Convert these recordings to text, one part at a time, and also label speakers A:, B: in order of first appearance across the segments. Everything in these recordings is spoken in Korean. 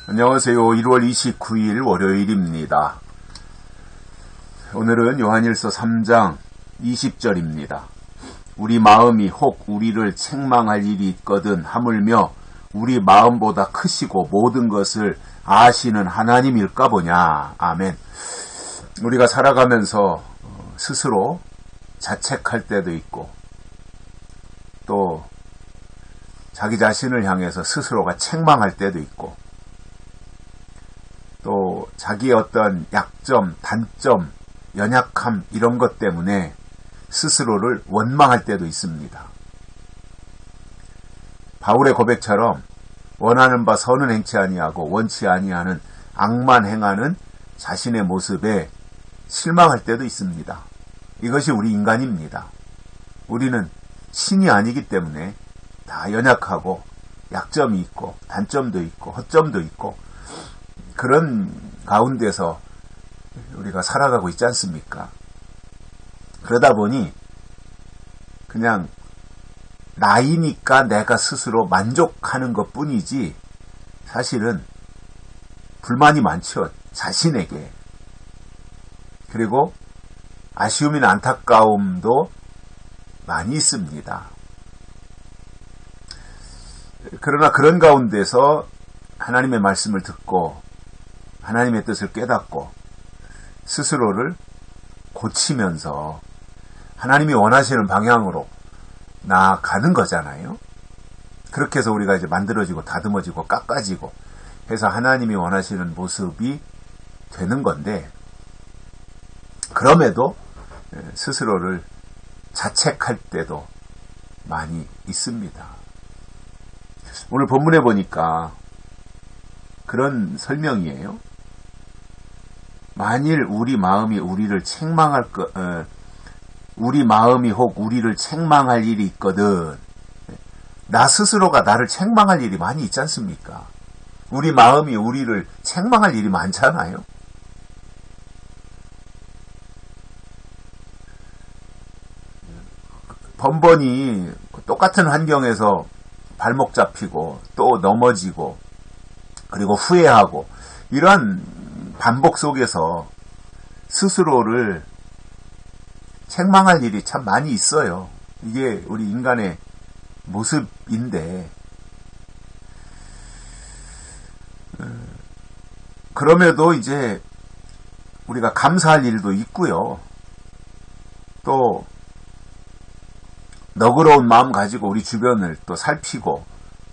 A: 안녕하세요. 1월 29일 월요일입니다. 오늘은 요한일서 3장 20절입니다. 우리 마음이 혹 우리를 책망할 일이 있거든 하물며 우리 마음보다 크시고 모든 것을 아시는 하나님일까 보냐. 아멘. 우리가 살아가면서 스스로 자책할 때도 있고 또 자기 자신을 향해서 스스로가 책망할 때도 있고 또 자기의 어떤 약점, 단점, 연약함 이런 것 때문에 스스로를 원망할 때도 있습니다. 바울의 고백처럼 원하는 바 선은 행치 아니하고 원치 아니하는 악만 행하는 자신의 모습에 실망할 때도 있습니다. 이것이 우리 인간입니다. 우리는 신이 아니기 때문에 다 연약하고 약점이 있고 단점도 있고 허점도 있고 그런 가운데서 우리가 살아가고 있지 않습니까? 그러다 보니 그냥 나이니까 내가 스스로 만족하는 것 뿐이지 사실은 불만이 많죠. 자신에게. 그리고 아쉬움이나 안타까움도 많이 있습니다. 그러나 그런 가운데서 하나님의 말씀을 듣고 하나님의 뜻을 깨닫고 스스로를 고치면서 하나님이 원하시는 방향으로 나아가는 거잖아요. 그렇게 해서 우리가 이제 만들어지고 다듬어지고 깎아지고 해서 하나님이 원하시는 모습이 되는 건데 그럼에도 스스로를 자책할 때도 많이 있습니다. 오늘 본문에 보니까 그런 설명이에요. 만일 우리 마음이 우리를 책망할 우리 마음이 혹 우리를 책망할 일이 있거든. 나 스스로가 나를 책망할 일이 많이 있지 않습니까? 우리 마음이 우리를 책망할 일이 많잖아요. 번번이 똑같은 환경에서 발목 잡히고 또 넘어지고 그리고 후회하고 이런 반복 속에서 스스로를 책망할 일이 참 많이 있어요. 이게 우리 인간의 모습인데 그럼에도 이제 우리가 감사할 일도 있고요. 또 너그러운 마음 가지고 우리 주변을 또 살피고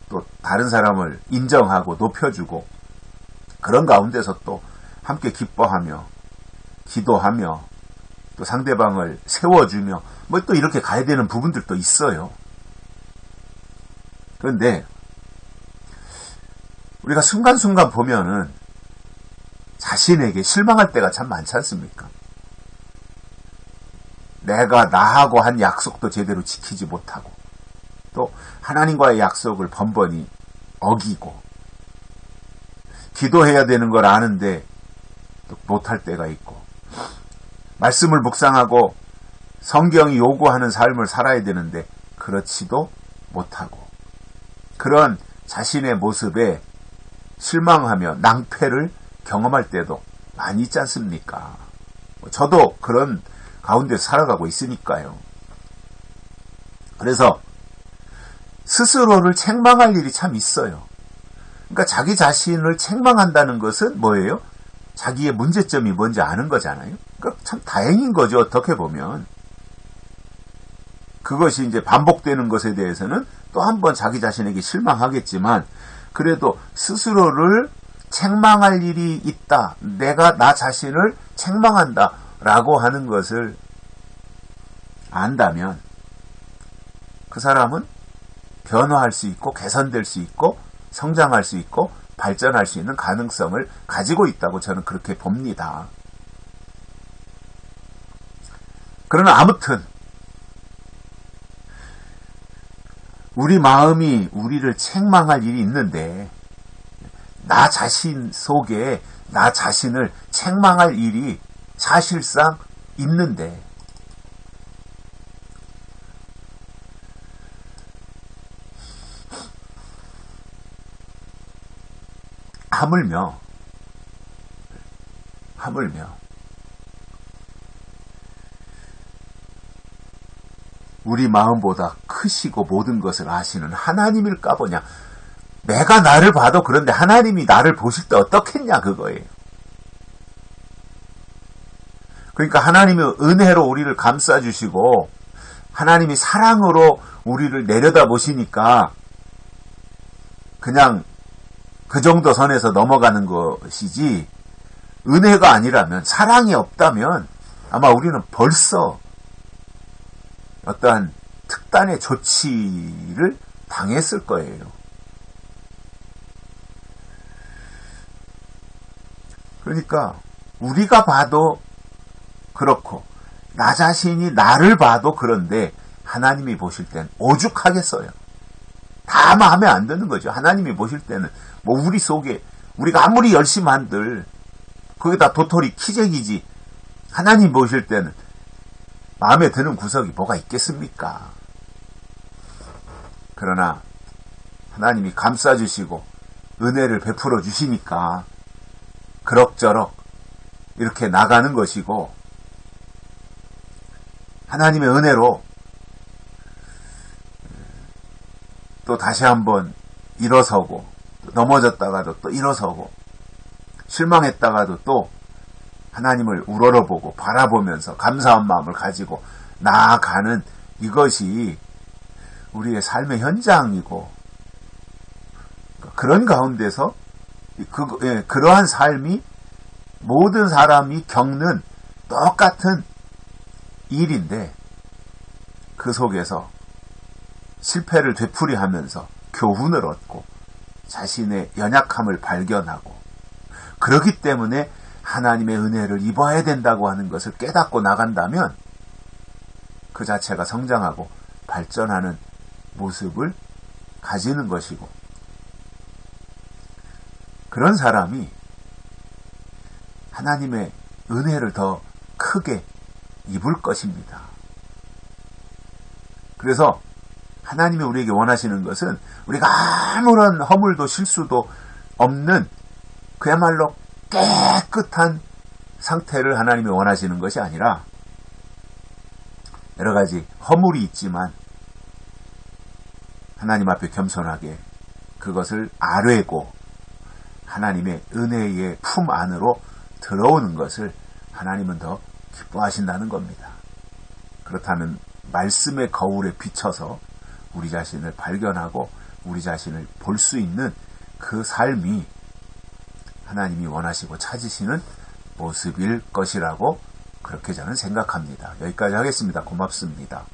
A: 또 다른 사람을 인정하고 높여주고 그런 가운데서 또 함께 기뻐하며 기도하며 또 상대방을 세워주며 뭐 또 이렇게 가야 되는 부분들도 있어요. 그런데 우리가 순간순간 보면은 자신에게 실망할 때가 참 많지 않습니까? 내가 나하고 한 약속도 제대로 지키지 못하고 또 하나님과의 약속을 번번이 어기고 기도해야 되는 걸 아는데 또 못할 때가 있고 말씀을 묵상하고 성경이 요구하는 삶을 살아야 되는데 그렇지도 못하고 그런 자신의 모습에 실망하며 낭패를 경험할 때도 많이 있지 않습니까? 저도 그런 가운데 살아가고 있으니까요. 그래서 스스로를 책망할 일이 참 있어요. 그러니까 자기 자신을 책망한다는 것은 뭐예요? 자기의 문제점이 뭔지 아는 거잖아요. 그러니까 참 다행인 거죠. 어떻게 보면. 그것이 이제 반복되는 것에 대해서는 또 한 번 자기 자신에게 실망하겠지만 그래도 스스로를 책망할 일이 있다. 내가 나 자신을 책망한다. 라고 하는 것을 안다면 그 사람은 변화할 수 있고 개선될 수 있고 성장할 수 있고 발전할 수 있는 가능성을 가지고 있다고 저는 그렇게 봅니다. 그러나 아무튼 우리 마음이 우리를 책망할 일이 있는데 나 자신 속에 나 자신을 책망할 일이 사실상 있는데 하물며 우리 마음보다 크시고 모든 것을 아시는 하나님일까 보냐. 내가 나를 봐도 그런데 하나님이 나를 보실 때 어떻겠냐 그거예요. 그러니까 하나님의 은혜로 우리를 감싸주시고 하나님이 사랑으로 우리를 내려다보시니까 그냥 그 정도 선에서 넘어가는 것이지, 은혜가 아니라면, 사랑이 없다면 아마 우리는 벌써 어떠한 특단의 조치를 당했을 거예요. 그러니까 우리가 봐도 그렇고 나 자신이 나를 봐도 그런데 하나님이 보실 땐 오죽하겠어요. 다 마음에 안 드는 거죠. 하나님이 보실 때는 뭐 우리 속에 우리가 아무리 열심히 한들 그게 다 도토리 키재기지, 하나님 보실 때는 마음에 드는 구석이 뭐가 있겠습니까? 그러나 하나님이 감싸주시고 은혜를 베풀어 주시니까 그럭저럭 이렇게 나가는 것이고, 하나님의 은혜로 또 다시 한번 일어서고, 넘어졌다가도 또 일어서고, 실망했다가도 또 하나님을 우러러보고 바라보면서 감사한 마음을 가지고 나아가는 이것이 우리의 삶의 현장이고, 그런 가운데서 그러한 삶이 모든 사람이 겪는 똑같은 일인데, 그 속에서 실패를 되풀이하면서 교훈을 얻고 자신의 연약함을 발견하고, 그렇기 때문에 하나님의 은혜를 입어야 된다고 하는 것을 깨닫고 나간다면 그 자체가 성장하고 발전하는 모습을 가지는 것이고, 그런 사람이 하나님의 은혜를 더 크게 입을 것입니다. 그래서 하나님이 우리에게 원하시는 것은 우리가 아무런 허물도 실수도 없는 그야말로 깨끗한 상태를 하나님이 원하시는 것이 아니라, 여러 가지 허물이 있지만 하나님 앞에 겸손하게 그것을 아뢰고 하나님의 은혜의 품 안으로 들어오는 것을 하나님은 더 기뻐하신다는 겁니다. 그렇다면 말씀의 거울에 비춰서 우리 자신을 발견하고 우리 자신을 볼 수 있는 그 삶이 하나님이 원하시고 찾으시는 모습일 것이라고 그렇게 저는 생각합니다. 여기까지 하겠습니다. 고맙습니다.